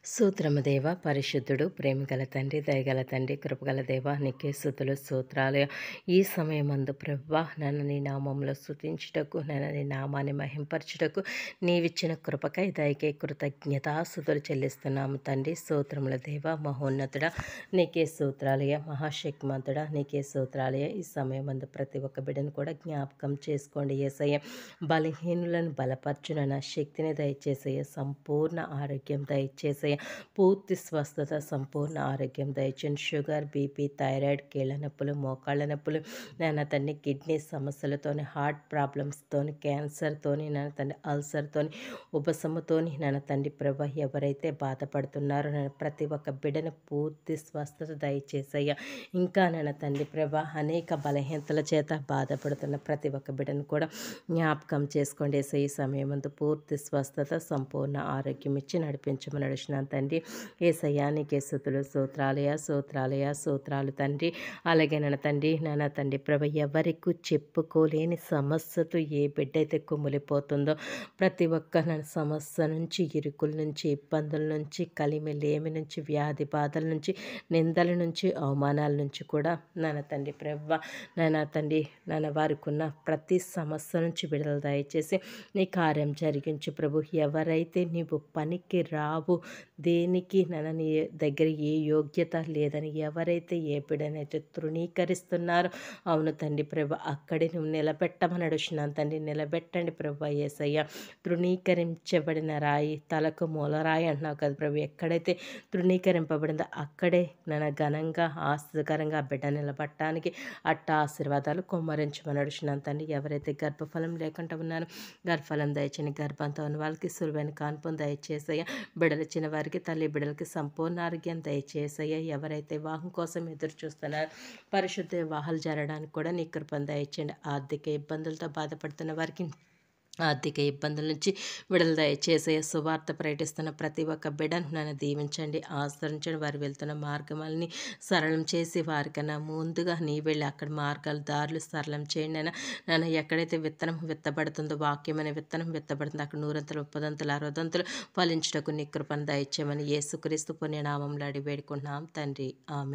సూత్రమదేవ పరిశుద్ధుడు ప్రేమగల తండ్రి దయగల తండ్రి కృపగల దేవ నీకే స్తుతులు స్తోత్రాలు. ఈ సమయమందు ప్రభువా నన్ను నీ నామంలో స్తుతించుటకు నన్ను నీ నామాన్ని మహింపరచుటకు నీవిచ్చిన కృపకై దయకే కృతజ్ఞతాస్తుతులు చెల్లిస్తున్నాము తండ్రి. స్తోత్రముల దేవ మహోన్నతుడ నీకే స్తోత్రాలయ, మహాశక్తిమంతుడ నీకే స్తోత్రాలయ. ఈ సమయమందు ప్రతి ఒక్క బిడ్డను కూడా జ్ఞాపకం చేసుకోండి యేసయ్య. బలహీనులను బలపరచునన్న శక్తిని దయచేసయ్య, సంపూర్ణ ఆరోగ్యం దయచేసయ్య, పూర్తి స్వస్థత సంపూర్ణ ఆరోగ్యం దయచేయండి. షుగర్, బీపీ, థైరాయిడ్, కీళ్ళ నొప్పులు, మోకాళ్ళ నొప్పులు, నాన్న తండ్రి కిడ్నీ సమస్యలతోని, హార్ట్ ప్రాబ్లమ్స్తోని, క్యాన్సర్తోని, నాన్న తండ్రి అల్సర్తోని, ఉపశమతోని నాన్న తండ్రి ప్రభ ఎవరైతే బాధపడుతున్నారో నేను ప్రతి ఒక్క బిడ్డను పూర్తి స్వస్థత దయచేసయ్యా. ఇంకా నాన్న తండ్రి ప్రభ అనేక బలహీనతల చేత బాధపడుతున్న ప్రతి ఒక్క బిడ్డను కూడా జ్ఞాపకం చేసుకోండి. ఈ సమయమందు పూర్తి స్వస్థత సంపూర్ణ ఆరోగ్యం ఇచ్చి నడిపించమని నడిచిన తండ్రి. యేసయ్యా నీకే స్తుతులు స్తోత్రాలయ స్తోత్రాలయ స్తోత్రాలు తండ్రి. అలాగే నాన్న తండ్రి ప్రభ ఎవరికి చెప్పుకోలేని సమస్యతో ఏ బిడ్డ అయితే కుమిలిపోతుందో ప్రతి ఒక్క నన్ను సమస్య నుంచి, ఇరుకుల నుంచి, ఇబ్బందుల నుంచి, కలిమి లేమి నుంచి, వ్యాధి బాధల నుంచి, నిందల నుంచి, అవమానాల నుంచి కూడా నాన్న తండ్రి ప్రభ నాన్న వారికి ఉన్న ప్రతి సమస్య నుంచి విడుదల దయచేసి నీ కార్యం జరిగించు ప్రభు. ఎవరైతే నీవు పనికి రావు, దేనికి నీ దగ్గర ఏ యోగ్యత లేదని ఎవరైతే ఏ బిడ్డనైతే తృణీకరిస్తున్నారో అవును తండ్రి ప్రభ అక్కడే నువ్వు నిలబెట్టమని అడుగుతున్నాను తండ్రి. నిలబెట్టండి ప్రభు యేసయ్య. తృణీకరించబడిన రాయి తలకు మూలరాయి అంటున్నావు కదా ప్రభు. ఎక్కడైతే తృణీకరింపబడిందో అక్కడే ఘనంగా ఆస్తికరంగా ఆ బిడ్డ నిలబట్టడానికి అట్ట ఆశీర్వాదాలు కుమ్మరించమని అడుగుతున్నాను తండ్రి. ఎవరైతే గర్భఫలం లేకుండా ఉన్నారో గర్భఫలం దయచేయండి. గర్భంతో ఉన్న వాళ్ళకి సులువైన కాన్పును దయచేసయ్య. బిడ్డలిచ్చిన వారికి, తల్లి బిడ్డలకి సంపూర్ణ ఆరోగ్యం దయచేసయ్య. ఎవరైతే వివాహం కోసం ఎదురు చూస్తున్నారో పరిశుద్ధ వివాహాలు జరగడానికి కూడా నీ కృపను దయచేయండి. ఆర్థిక ఇబ్బందులతో బాధపడుతున్న వారికి ఆర్థిక ఇబ్బందుల నుంచి విడుదల దయచేసే సువార్త ప్రకటిస్తున్న ప్రతి ఒక్క బిడ్డను నన్ను దీవించండి, ఆశ్రయించండి. వారు వెళ్తున్న మార్గమాలని సరళం చేసి వారికన్నా ముందుగా నీ వెళ్ళి అక్కడ మార్గాలు దారులు సరళం చేయండి. నన్ను ఎక్కడైతే విత్తనం విత్తబడుతుందో, వాక్యమైన విత్తనం విత్తబడుతుందో అక్కడ 100 30 60 ఫలించుటకు నీ కృపను దయచేయమని యేసుక్రీస్తు పుణ్యనామంలో అడిగి వేడుకుంటున్నాం తండ్రి. ఆమేన్.